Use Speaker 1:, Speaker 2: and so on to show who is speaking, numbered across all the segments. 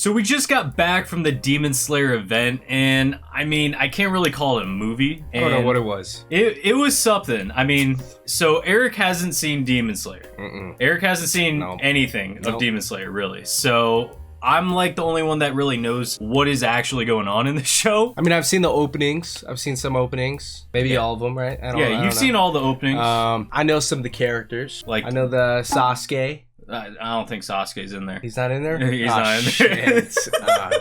Speaker 1: So we just got back from the Demon Slayer event, and I mean, I can't really call it a movie.
Speaker 2: I don't know what it was.
Speaker 1: It was something. I mean, so Eric hasn't seen Demon Slayer. Eric hasn't seen anything of Demon Slayer, really. So I'm like the only one that really knows what is actually going on in the show.
Speaker 2: I mean, I've seen the openings. I've seen some openings. Maybe all of them, right? I don't know.
Speaker 1: You've seen all the openings.
Speaker 2: I know some of the characters.
Speaker 1: Like,
Speaker 2: I know the Sasuke.
Speaker 1: I don't think Sasuke's in there.
Speaker 2: He's not in there?
Speaker 1: He's not in there.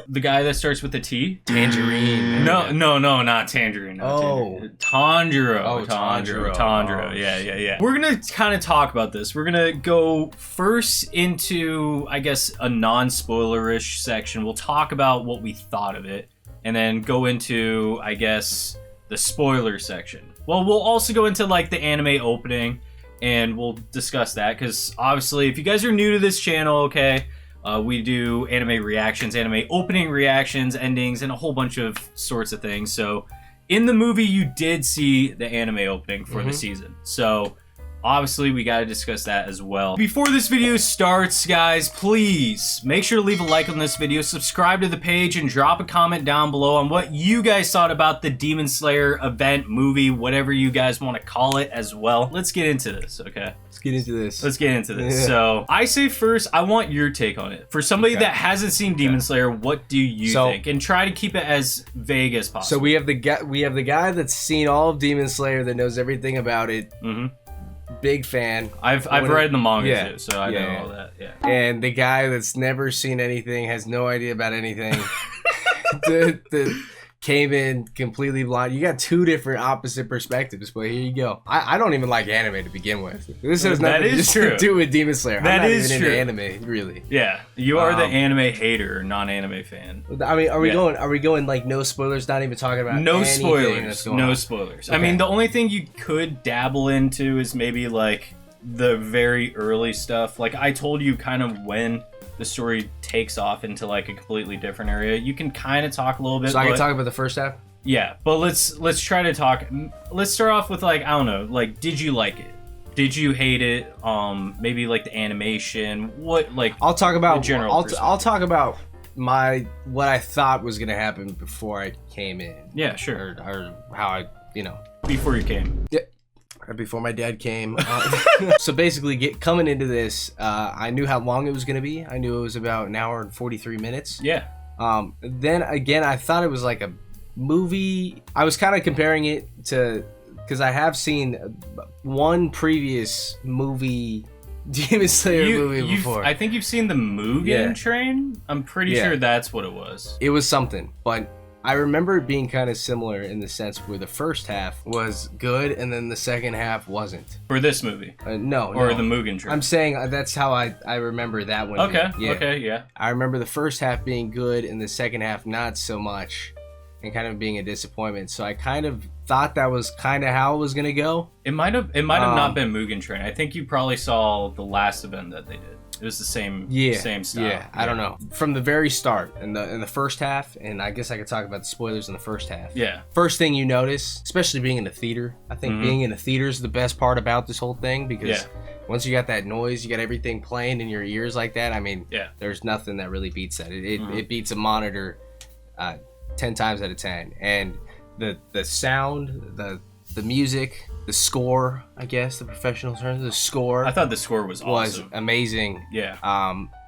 Speaker 1: The guy that starts with the T?
Speaker 2: Tangerine.
Speaker 1: No, not Tangerine. Tangerine. Tanjiro. Tanjiro. Yeah. We're going to kind of talk about this. We're going to go first into, I guess, a non-spoilerish section. We'll talk about what we thought of it, and then go into, I guess, the spoiler section. Well, we'll also go into, like, the anime opening, and we'll discuss that, because obviously if you guys are new to this channel, okay, we do anime reactions, anime opening reactions, endings, and a whole bunch of sorts of things. So in the movie you did see the anime opening for the season, so obviously we got to discuss that as well. Before this video starts, guys, please make sure to leave a like on this video, subscribe to the page, and drop a comment down below on what you guys thought about the Demon Slayer event, movie, whatever you guys want to call it as well. Let's get into this, okay?
Speaker 2: Let's get into this.
Speaker 1: Yeah. So I say first, I want your take on it. For somebody that hasn't seen Demon Slayer, what do you think? And try to keep it as vague as possible.
Speaker 2: So we have the guy that's seen all of Demon Slayer, that knows everything about it. Big fan.
Speaker 1: I've read the manga too, so I know all that. Yeah.
Speaker 2: And the guy that's never seen anything, has no idea about anything. the came in completely blind. You got two different opposite perspectives, but here you go. I don't even like anime to begin with. This has nothing to do with Demon Slayer. I'm not even into anime, really.
Speaker 1: Yeah, you are the anime hater, non-anime fan.
Speaker 2: I mean, are we going like no spoilers? Not even talking about
Speaker 1: no spoilers. No spoilers. Okay. I mean, the only thing you could dabble into is maybe like the very early stuff. Like I told you, kind of when the story takes off into like a completely different area. You can kind of talk a little bit.
Speaker 2: So I can talk about the first half?
Speaker 1: Yeah, but let's try to talk. Let's start off with like, I don't know, like, did you like it? Did you hate it? Maybe like the animation. What, like,
Speaker 2: I'll talk about
Speaker 1: the general
Speaker 2: I'll talk about what I thought was gonna happen before I came in.
Speaker 1: Yeah, sure.
Speaker 2: Or how I,
Speaker 1: before you came.
Speaker 2: Yeah. Before my dad came. So basically, coming into this, I knew how long it was going to be. I knew it was about an hour and 43 minutes.
Speaker 1: Yeah.
Speaker 2: Then again, I thought it was like a movie. I was kind of comparing it to, because I have seen one previous movie, Demon Slayer movie before.
Speaker 1: I think you've seen the Mugen Train. I'm pretty sure that's what it was.
Speaker 2: It was something, but I remember it being kind of similar in the sense where the first half was good and then the second half wasn't.
Speaker 1: For this movie?
Speaker 2: No.
Speaker 1: Or the Mugen Train?
Speaker 2: I'm saying that's how I remember that one.
Speaker 1: Okay,
Speaker 2: I remember the first half being good and the second half not so much, and kind of being a disappointment. So I kind of thought that was kind of how it was going to go. It
Speaker 1: might have not been Mugen Train. I think you probably saw the last event that they did. It was the same style.
Speaker 2: Yeah, I don't know. From the very start, in the first half, and I guess I could talk about the spoilers in the first half.
Speaker 1: Yeah.
Speaker 2: First thing you notice, especially being in the theater, I think being in the theater is the best part about this whole thing, because once you got that noise, you got everything playing in your ears like that. I mean, there's nothing that really beats that. It beats a monitor 10 times out of 10. And the sound, the music, the score, I guess the professional term, the score.
Speaker 1: I thought the score was awesome.
Speaker 2: Was amazing.
Speaker 1: Yeah.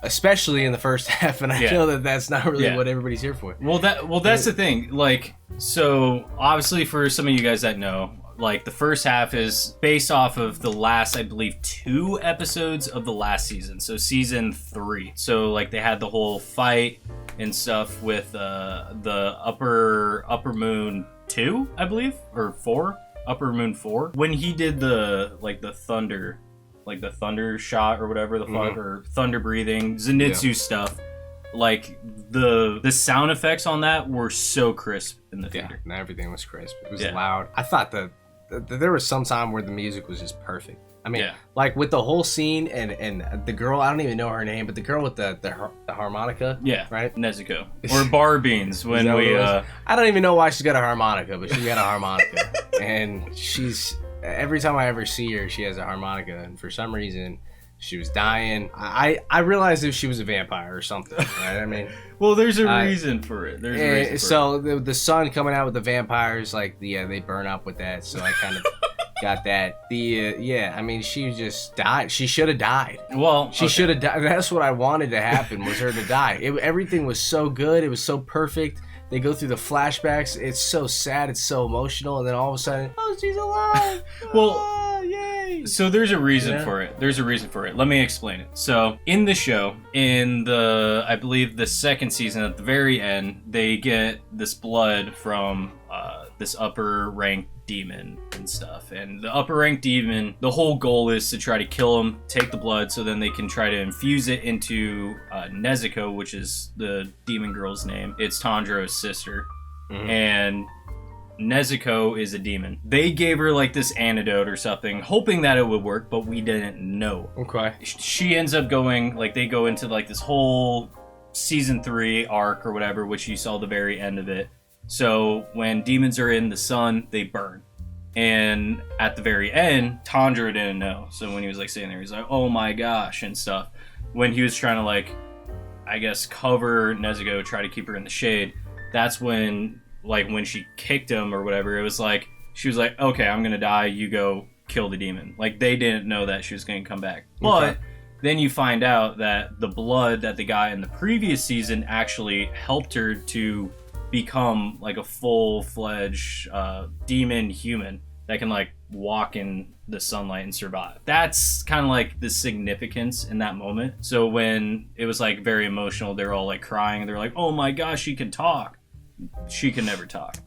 Speaker 2: Especially in the first half, and I feel that that's not really what everybody's here for.
Speaker 1: Well, that's the thing. Like, so obviously for some of you guys that know, like the first half is based off of the last, I believe, 2 episodes of the last season. So season 3. So like they had the whole fight and stuff with the Upper Moon 2, I believe, or 4. Upper Moon 4, when he did the thunder, like the thunder shot or whatever, or thunder breathing Zenitsu stuff, like the sound effects on that were so crisp in the theater.
Speaker 2: Yeah, everything was crisp. It was loud. I thought there was some time where the music was just perfect. I mean, like with the whole scene and the girl, I don't even know her name, but the girl with the harmonica.
Speaker 1: Yeah.
Speaker 2: Right?
Speaker 1: Nezuko. Or Barbeans when we...
Speaker 2: I don't even know why she's got a harmonica, but she got a harmonica. And every time I ever see her, she has a harmonica. And for some reason, She was dying. I realized if she was a vampire or something, right? I mean,
Speaker 1: well, there's a reason for it. There's a reason for
Speaker 2: so
Speaker 1: it.
Speaker 2: The sun coming out with the vampires, like, they burn up with that. So I kind of got that. I mean, she just died. She should have died.
Speaker 1: Well,
Speaker 2: she should have died. That's what I wanted to happen, was her to die. Everything was so good. It was so perfect. They go through the flashbacks. It's so sad. It's so emotional. And then all of a sudden, oh, she's alive.
Speaker 1: Well,
Speaker 2: yay.
Speaker 1: So there's a reason for it. There's a reason for it. Let me explain it. So in the show, I believe the second season, at the very end, they get this blood from this upper rank demon and stuff. And the upper rank demon, the whole goal is to try to kill him, take the blood, so then they can try to infuse it into Nezuko, which is the demon girl's name. It's Tanjiro's sister. Mm-hmm. And Nezuko is a demon. They gave her like this antidote or something, hoping that it would work, but we didn't know.
Speaker 2: Okay.
Speaker 1: She ends up going, like, they go into like this whole season 3 arc or whatever, which you saw the very end of it. So when demons are in the sun, they burn. And at the very end, Tanjiro didn't know. So when he was like sitting there, he's like, oh my gosh, and stuff. When he was trying to, like, I guess, cover Nezuko, try to keep her in the shade, that's when, like, when she kicked him or whatever, it was like, she was like, okay, I'm gonna die, you go kill the demon. Like, they didn't know that she was gonna come back. But then you find out that the blood that they got in the previous season actually helped her to become like a full-fledged demon human that can, like, walk in the sunlight and survive. That's kind of like the significance in that moment. So when it was like very emotional, they're all like crying and they're like, oh my gosh, she can talk. She can never talk.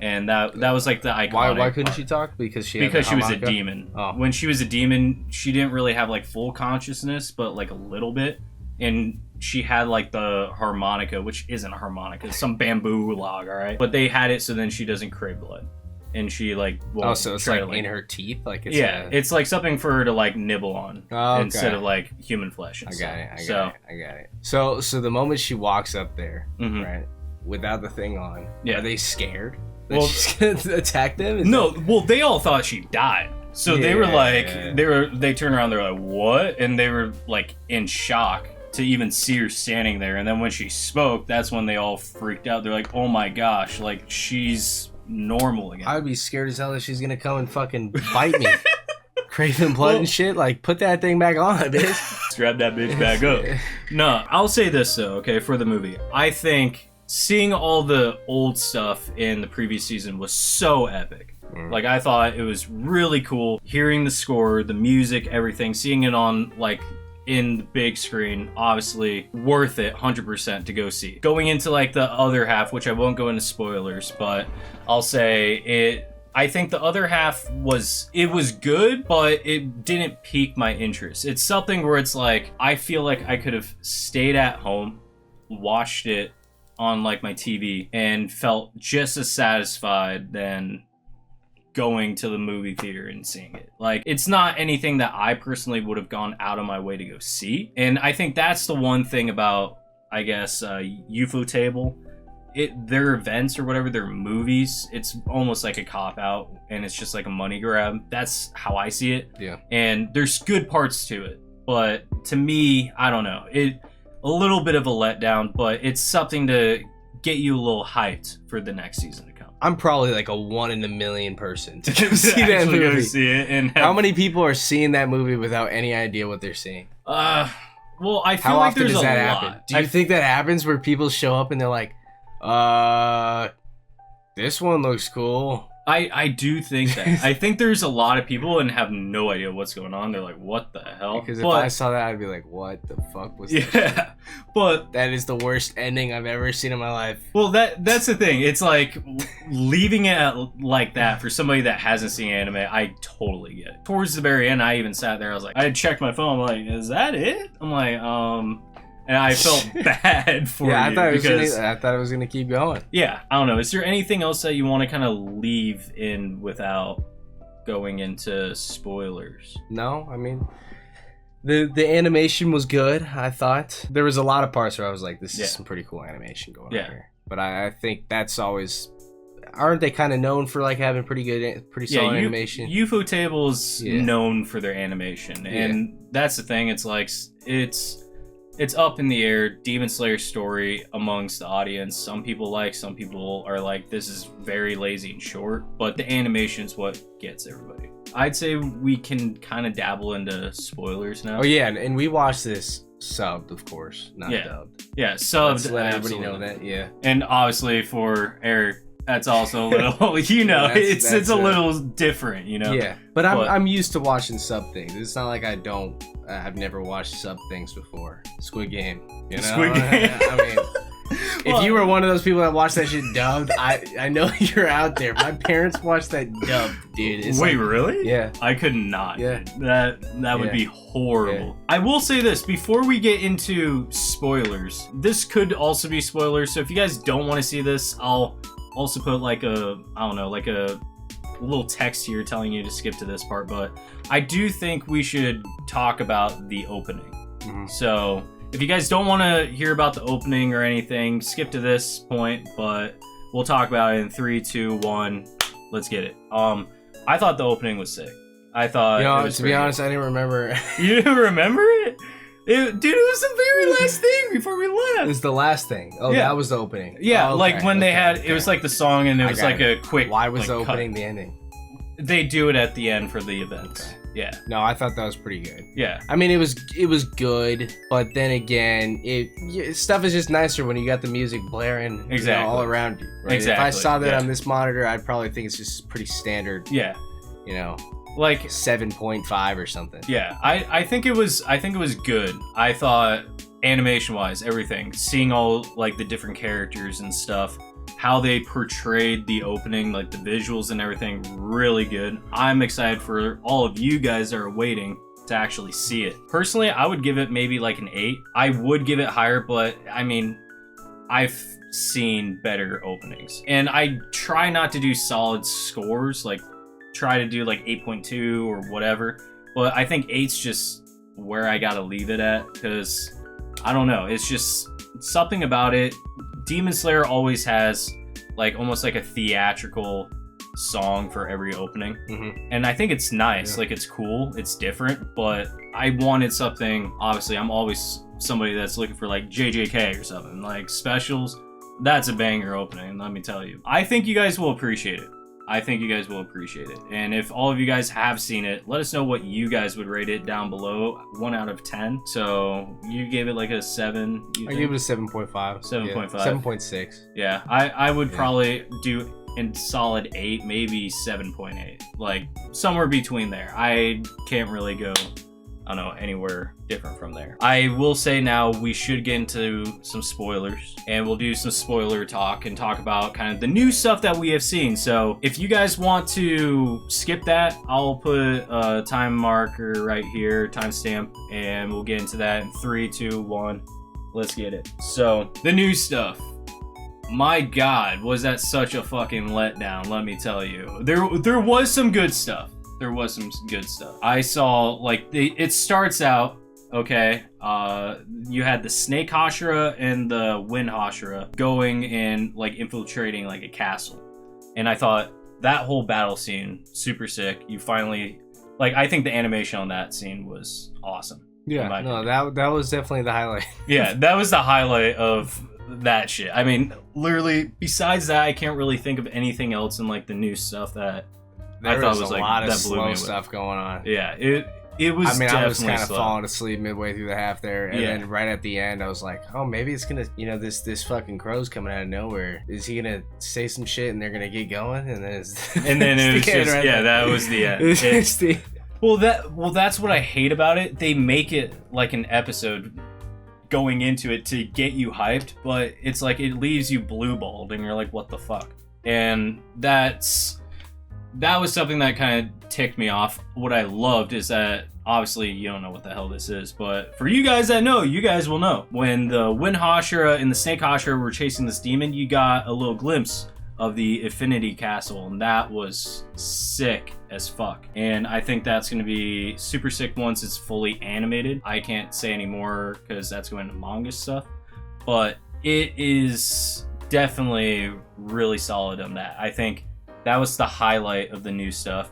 Speaker 1: And that was like the iconic
Speaker 2: Why couldn't she talk? Because she
Speaker 1: was a demon. Oh. When she was a demon, she didn't really have like full consciousness, but like a little bit. And she had like the harmonica, which isn't a harmonica, it's some bamboo log, all right? But they had it so then she doesn't crave blood. And she like won't
Speaker 2: so it's like in her teeth, like it's
Speaker 1: it's like something for her to like nibble on instead of like human flesh.
Speaker 2: I got it. So the moment she walks up there, right, without the thing on, are they scared that she's gonna attack them?
Speaker 1: Well, they all thought she died. So they were like, they turned around, they're like, what? And they were like in shock to even see her standing there. And then when she spoke, that's when they all freaked out. They're like, oh my gosh, like, she's normal again.
Speaker 2: I'd be scared as hell that she's gonna come and fucking bite me. Craving blood and shit. Like, put that thing back on, bitch.
Speaker 1: Strap that bitch back up. No, I'll say this though, okay, for the movie. I think seeing all the old stuff in the previous season was so epic. Like, I thought it was really cool hearing the score, the music, everything, seeing it on, like, in the big screen, obviously worth it 100% to go see. Going into like the other half, which I won't go into spoilers, but I'll say I think the other half was good, but it didn't pique my interest. It's something where it's like, I feel like I could have stayed at home, watched it on like my TV, and felt just as satisfied than going to the movie theater and seeing it. Like, it's not anything that I personally would have gone out of my way to go see. And I think that's the one thing about, I guess, UFO Table. Their events or whatever, their movies, it's almost like a cop-out, and it's just like a money grab. That's how I see it.
Speaker 2: Yeah.
Speaker 1: And there's good parts to it. But to me, I don't know. A little bit of a letdown, but it's something to get you a little hyped for the next season to come.
Speaker 2: I'm probably like a 1 in a million person to go see that movie.
Speaker 1: Go see it and
Speaker 2: how many people are seeing that movie without any idea what they're seeing?
Speaker 1: Well, I feel like there's a lot.
Speaker 2: Happen? Do you think that happens where people show up and they're like, this one looks cool?
Speaker 1: I do think that. I think there's a lot of people and have no idea what's going on. They're like, what the hell?
Speaker 2: Because if I saw that, I'd be like, what the fuck was that?
Speaker 1: Yeah, but
Speaker 2: that is the worst ending I've ever seen in my life.
Speaker 1: Well, that's the thing. It's like, leaving it like that for somebody that hasn't seen anime, I totally get it. Towards the very end, I even sat there. I was like, I had checked my phone. I'm like, is that it? I'm like, and I felt bad for you.
Speaker 2: I thought it was gonna keep going.
Speaker 1: Yeah, I don't know. Is there anything else that you want to kind of leave in without going into spoilers?
Speaker 2: No, I mean, the animation was good. I thought there was a lot of parts where I was like, this is some pretty cool animation going on here. But I think that's always aren't they kind of known for like having pretty solid animation?
Speaker 1: Ufotable's known for their animation, and that's the thing. It's like it's up in the air. Demon Slayer story amongst the audience. Some people are like, this is very lazy and short, but the animation is what gets everybody. I'd say we can kind of dabble into spoilers now.
Speaker 2: Oh yeah, and we watched this subbed, of course, not dubbed.
Speaker 1: Yeah, subbed.
Speaker 2: Let's let everybody know that. Yeah,
Speaker 1: and obviously for Eric, that's also a little, it's a little different,
Speaker 2: Yeah, but I'm used to watching sub things. It's not like I've never watched sub things before. Squid Game,
Speaker 1: Squid Game.
Speaker 2: I mean, if you were one of those people that watched that shit dubbed, I know you're out there. My parents watched that dubbed, dude.
Speaker 1: Wait, really?
Speaker 2: Yeah.
Speaker 1: I could not.
Speaker 2: Yeah.
Speaker 1: That would be horrible. Yeah. I will say this, before we get into spoilers, this could also be spoilers, so if you guys don't want to see this, I'll also put like a little text here telling you to skip to this part, but I do think we should talk about the opening. Mm-hmm. So if you guys don't want to hear about the opening or anything, skip to this point, but we'll talk about it in 3, 2, 1. Let's get it. I thought the opening was sick. I thought
Speaker 2: to be honest, I didn't remember.
Speaker 1: You didn't remember it? Dude, it was the very last thing before we left.
Speaker 2: It was the last thing. Oh, yeah. That was the opening.
Speaker 1: Yeah, like when they had, it was like the song and it was like a quick.
Speaker 2: Why was the opening the ending?
Speaker 1: They do it at the end for the events. Okay. Yeah.
Speaker 2: No, I thought that was pretty good.
Speaker 1: Yeah.
Speaker 2: I mean, it was good, but then again, stuff is just nicer when you got the music blaring all around you. Right?
Speaker 1: Exactly.
Speaker 2: If I saw that on this monitor, I'd probably think it's just pretty standard.
Speaker 1: Yeah.
Speaker 2: Like 7.5 or something.
Speaker 1: Yeah. I think it was good. I thought animation wise, everything, seeing all like the different characters and stuff, how they portrayed the opening, like the visuals and everything, really good. I'm excited for all of you guys that are waiting to actually see it. Personally, I would give it maybe like an 8. I would give it higher, but I mean, I've seen better openings. And I try not to do solid scores, like try to do like 8.2 or whatever. But I think 8's just where I gotta leave it at, because I don't know, it's just something about it. Demon Slayer always has like almost like a theatrical song for every opening. Mm-hmm. And I think it's nice. Yeah. Like it's cool, it's different, but I wanted something. Obviously, I'm always somebody that's looking for like JJK or something, like specials. That's a banger opening, let me tell you. I think you guys will appreciate it. And if all of you guys have seen it, let us know what you guys would rate it down below. 1 out of 10. So you gave it like a 7.
Speaker 2: I gave it a 7.5.
Speaker 1: 7.5.
Speaker 2: 7.6.
Speaker 1: Yeah, I would probably do in solid 8, maybe 7.8. Like somewhere between there. I can't really go, I don't know, anywhere different from there. I will say now we should get into some spoilers, and we'll do some spoiler talk and talk about kind of the new stuff that we have seen. So if you guys want to skip that, I'll put a time marker right here, timestamp, and we'll get into that in 3, 2, 1. Let's get it. So the new stuff. My God, was that such a fucking letdown, let me tell you. There was some good stuff. I saw, like, it starts out, okay, you had the Snake Hashira and the Wind Hashira going and, like, infiltrating, like, a castle. And I thought that whole battle scene, super sick. You finally, like, I think the animation on that scene was awesome.
Speaker 2: Yeah, no, that was definitely the highlight.
Speaker 1: Yeah, that was the highlight of that shit. I mean, literally, besides that, I can't really think of anything else in, like, the new stuff that I thought was like,
Speaker 2: a lot of
Speaker 1: that blew
Speaker 2: slow
Speaker 1: me
Speaker 2: stuff going on.
Speaker 1: Yeah, it was.
Speaker 2: I mean, I was kind of
Speaker 1: slow.
Speaker 2: falling asleep midway through the half there, and then right at the end, I was like, oh, maybe it's gonna, this fucking crow's coming out of nowhere. Is he gonna say some shit and they're gonna get going? And then
Speaker 1: it was just right there. That was the end. Well, that's what I hate about it. They make it like an episode going into it to get you hyped, but it's like it leaves you blue balled, and you're like, what the fuck? And that was something that kind of ticked me off. What I loved is that, obviously, you don't know what the hell this is, but for you guys that know, you guys will know. When the Wind Hashira and the Snake Hashira were chasing this demon, you got a little glimpse of the Infinity Castle, and that was sick as fuck. And I think that's going to be super sick once it's fully animated. I can't say any more because that's going to manga stuff, but it is definitely really solid on that. I think that was the highlight of the new stuff.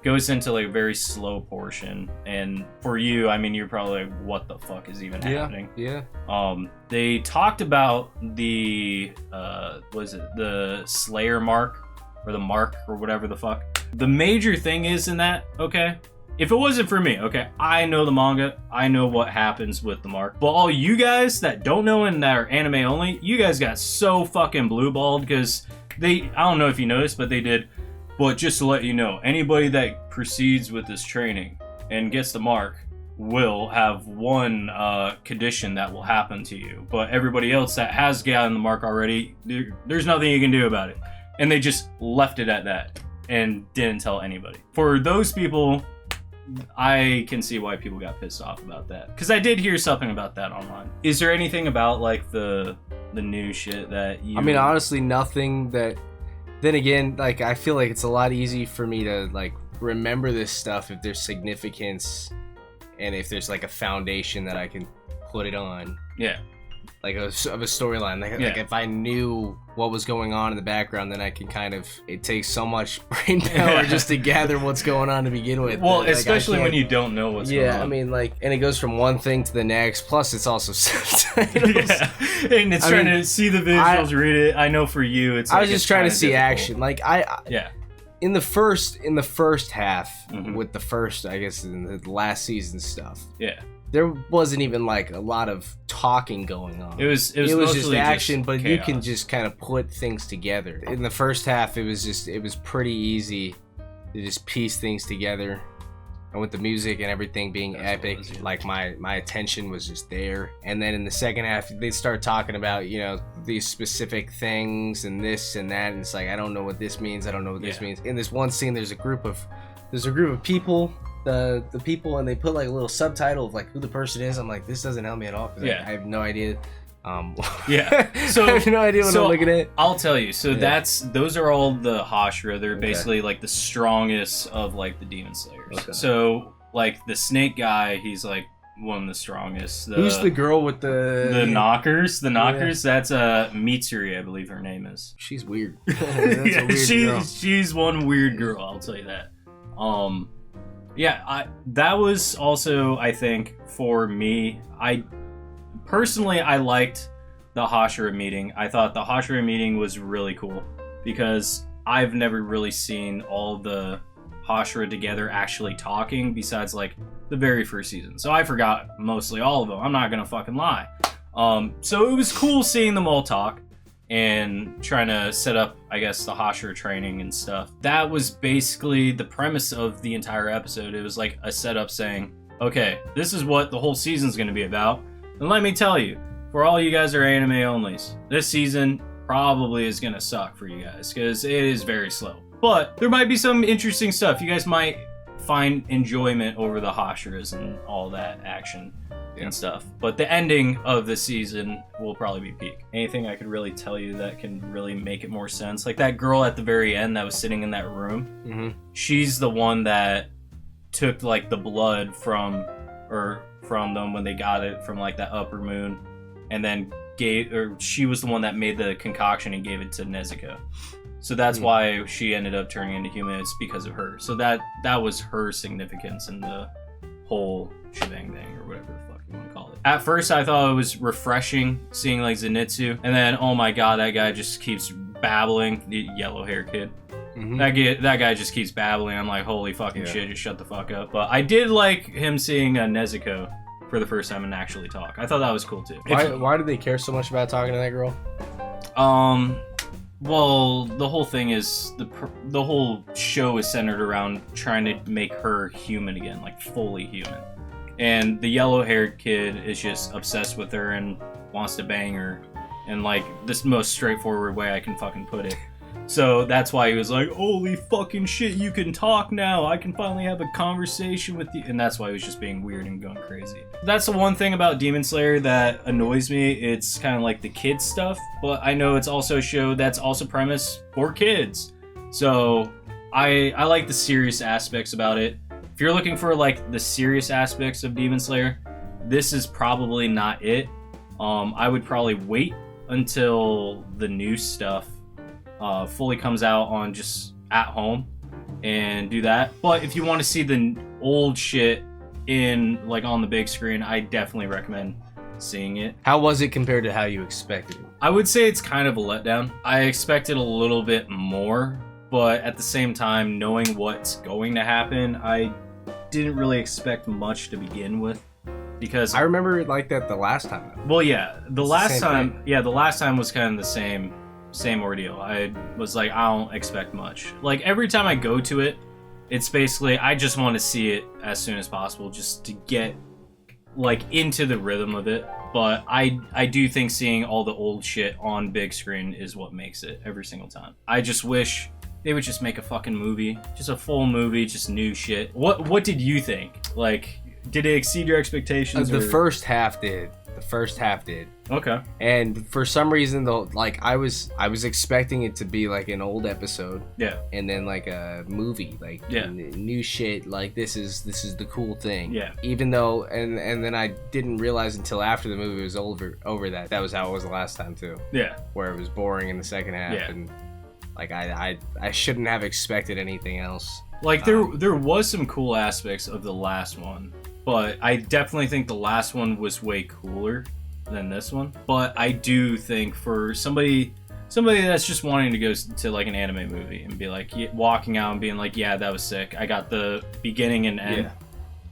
Speaker 1: Goes into like a very slow portion, and for you, I mean, you're probably like, what the fuck is even happening?
Speaker 2: Yeah.
Speaker 1: They talked about the the Slayer mark, or the mark, or whatever the fuck. The major thing is in that, okay, if it wasn't for me, okay, I know the manga, I know what happens with the mark, but all you guys that don't know and that are anime only, you guys got so fucking blue-balled, because I don't know if you noticed, but they did. But just to let you know, anybody that proceeds with this training and gets the mark will have one condition that will happen to you. But everybody else that has gotten the mark already, there's nothing you can do about it. And they just left it at that and didn't tell anybody. For those people, I can see why people got pissed off about that. Because I did hear something about that online. Is there anything about like the new shit that you...
Speaker 2: I mean, honestly, nothing that... Then again, like, I feel like it's a lot easy for me to, like, remember this stuff if there's significance and if there's, like, a foundation that I can put it on.
Speaker 1: Yeah.
Speaker 2: Like, of a storyline. Like, if I knew what was going on in the background, then I can kind of... It takes so much brain power just to gather what's going on to begin with.
Speaker 1: Well, like, especially when you don't know what's going on.
Speaker 2: Yeah, I mean, like, and it goes from one thing to the next. Plus, it's also subtitles.
Speaker 1: Yeah. And it's trying to see the visuals, read it. I know for you, it's...
Speaker 2: I was just trying to see action. Like,
Speaker 1: Yeah.
Speaker 2: In the first half, with the first, I guess, in the last season stuff.
Speaker 1: Yeah.
Speaker 2: There wasn't even like a lot of talking going on.
Speaker 1: It was
Speaker 2: just action, but
Speaker 1: chaos.
Speaker 2: You can just kind of put things together. In the first half, it was pretty easy to just piece things together. And with the music and everything being epic, like my attention was just there. And then in the second half, they start talking about, you know, these specific things and this and that. And it's like, I don't know what this means. I don't know what this means. In this one scene, there's a group of people. The people, and they put like a little subtitle of like who the person is. I'm like, this doesn't help me at all because I have no idea.
Speaker 1: Yeah, so
Speaker 2: I have no idea what I'm looking at.
Speaker 1: I'll tell you. So those are all the Hashira. They're basically like the strongest of like the demon slayers. Okay. So like the snake guy, he's like one of the strongest.
Speaker 2: Who's the girl with the
Speaker 1: knockers? The knockers. Yeah. That's Mitsuri, I believe her name is.
Speaker 2: She's weird.
Speaker 1: She's one weird girl. I'll tell you that. Yeah, that was also, I think, for me, I liked the Hashira meeting. I thought the Hashira meeting was really cool because I've never really seen all the Hashira together actually talking besides like the very first season. So I forgot mostly all of them. I'm not gonna fucking lie. So it was cool seeing them all talk and trying to set up, I guess, the Hashira training and stuff. That was basically the premise of the entire episode. It was like a setup saying, okay, this is what the whole season's gonna be about. And let me tell you, for all you guys are anime onlys, this season probably is gonna suck for you guys because it is very slow. But there might be some interesting stuff. You guys might find enjoyment over the Hashiras and all that action and stuff. But the ending of the season will probably be peak. Anything I could really tell you that can really make it more sense? Like that girl at the very end that was sitting in that room, she's the one that took like the blood from them when they got it from like that upper moon, and then she was the one that made the concoction and gave it to Nezuko. So that's why she ended up turning into human. It's because of her. So that was her significance in the whole shebang thing, or whatever the fuck you want to call it. At first, I thought it was refreshing seeing like Zenitsu, and then oh my god, that guy just keeps babbling. The yellow hair kid. That guy just keeps babbling. I'm like, holy fucking shit, just shut the fuck up. But I did like him seeing Nezuko for the first time and actually talk. I thought that was cool too.
Speaker 2: Why did they care so much about talking to that girl?
Speaker 1: Well, the whole thing is the whole show is centered around trying to make her human again, like fully human. And the yellow-haired kid is just obsessed with her and wants to bang her in like this most straightforward way I can fucking put it. So that's why he was like, holy fucking shit, you can talk now. I can finally have a conversation with you. And that's why he was just being weird and going crazy. That's the one thing about Demon Slayer that annoys me. It's kind of like the kids stuff, but I know it's also a show that's also premise for kids. So I like the serious aspects about it. If you're looking for like the serious aspects of Demon Slayer, this is probably not it. I would probably wait until the new stuff fully comes out on just at home and do that. But if you want to see the old shit in like on the big screen, I definitely recommend seeing it.
Speaker 2: How was it compared to how you expected it?
Speaker 1: I would say it's kind of a letdown. I expected a little bit more, but at the same time, knowing what's going to happen, I didn't really expect much to begin with. Because
Speaker 2: I remember it like that the last time.
Speaker 1: Well, yeah, the last time was kind of the same ordeal. I was like, I don't expect much. Like every time I go to it, it's basically I just want to see it as soon as possible, just to get like into the rhythm of it. But I do think seeing all the old shit on big screen is what makes it every single time. I just wish they would just make a fucking movie, just a full movie, just new shit. What did you think? Like, did it exceed your expectations?
Speaker 2: The first half did. The first half did.
Speaker 1: Okay.
Speaker 2: And for some reason, though, like I was expecting it to be like an old episode.
Speaker 1: Yeah.
Speaker 2: And then like a movie, like new shit. Like this is the cool thing.
Speaker 1: Yeah.
Speaker 2: Even though, and then I didn't realize until after the movie was over that was how it was the last time too.
Speaker 1: Yeah.
Speaker 2: Where it was boring in the second half.
Speaker 1: Yeah.
Speaker 2: And like I shouldn't have expected anything else.
Speaker 1: Like there was some cool aspects of the last one, but I definitely think the last one was way cooler than this one. But I do think for somebody that's just wanting to go to like an anime movie and be like walking out and being like, yeah, that was sick. I got the beginning and end. Yeah.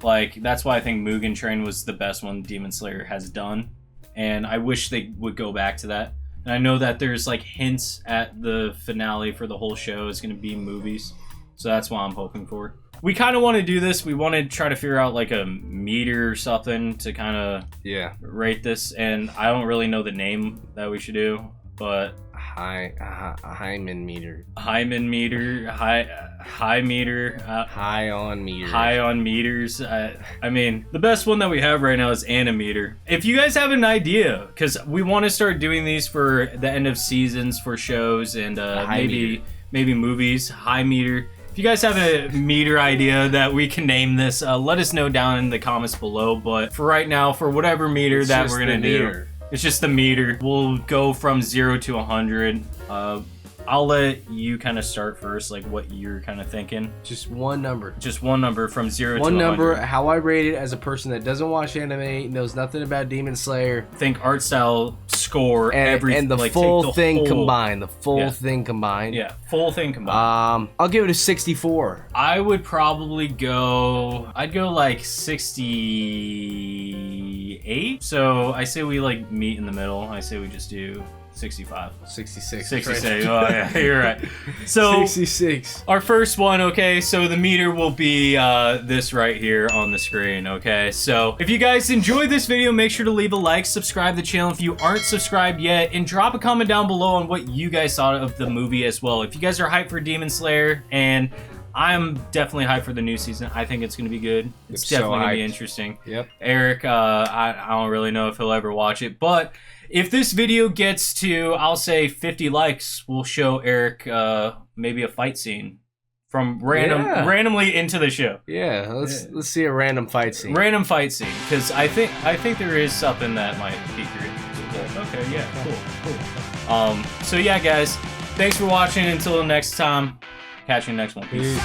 Speaker 1: Like that's why I think Mugen Train was the best one Demon Slayer has done, and I wish they would go back to that. And I know that there's like hints at the finale for the whole show is going to be movies. So that's what I'm hoping for. We kind of want to do this. We want to try to figure out like a meter or something to kind of rate this. And I don't really know the name that we should do, but
Speaker 2: Hyman meter.
Speaker 1: Hyman meter. High meter.
Speaker 2: High on meters.
Speaker 1: High on meters. I mean, the best one that we have right now is Animeter. If you guys have an idea, because we want to start doing these for the end of seasons for shows and maybe movies. High meter. If you guys have a meter idea that we can name this, let us know down in the comments below. But for right now, for whatever meter that we're gonna do, it's just the meter. We'll go from 0 to 100. I'll let you kind of start first, like what you're kind of thinking.
Speaker 2: Just one number.
Speaker 1: Just one number from 0 to 100.
Speaker 2: One number, how I rate it as a person that doesn't watch anime, knows nothing about Demon Slayer.
Speaker 1: Think art style, score, everything.
Speaker 2: And the
Speaker 1: like,
Speaker 2: full thing combined. The full thing combined.
Speaker 1: Yeah, full thing combined.
Speaker 2: I'll give it a 64.
Speaker 1: I would probably I'd go like 68. So I say we like meet in the middle. I say we just do 65.
Speaker 2: 66.
Speaker 1: 66. Oh, yeah, you're right. So
Speaker 2: 66.
Speaker 1: Our first one, okay, so the meter will be this right here on the screen, okay? So if you guys enjoyed this video, make sure to leave a like, subscribe to the channel if you aren't subscribed yet, and drop a comment down below on what you guys thought of the movie as well. If you guys are hyped for Demon Slayer, and I'm definitely hyped for the new season. I think it's going to be good. It's definitely going to be interesting.
Speaker 2: Yep.
Speaker 1: Eric, I don't really know if he'll ever watch it, but if this video gets to, I'll say 50 likes, we'll show Eric maybe a fight scene from randomly into the show.
Speaker 2: Yeah, let's see a random fight scene.
Speaker 1: Random fight scene, because I think there is something that might pique your interest. Okay, yeah, cool. So yeah, guys, thanks for watching. Until next time, catch you in the next one. Peace.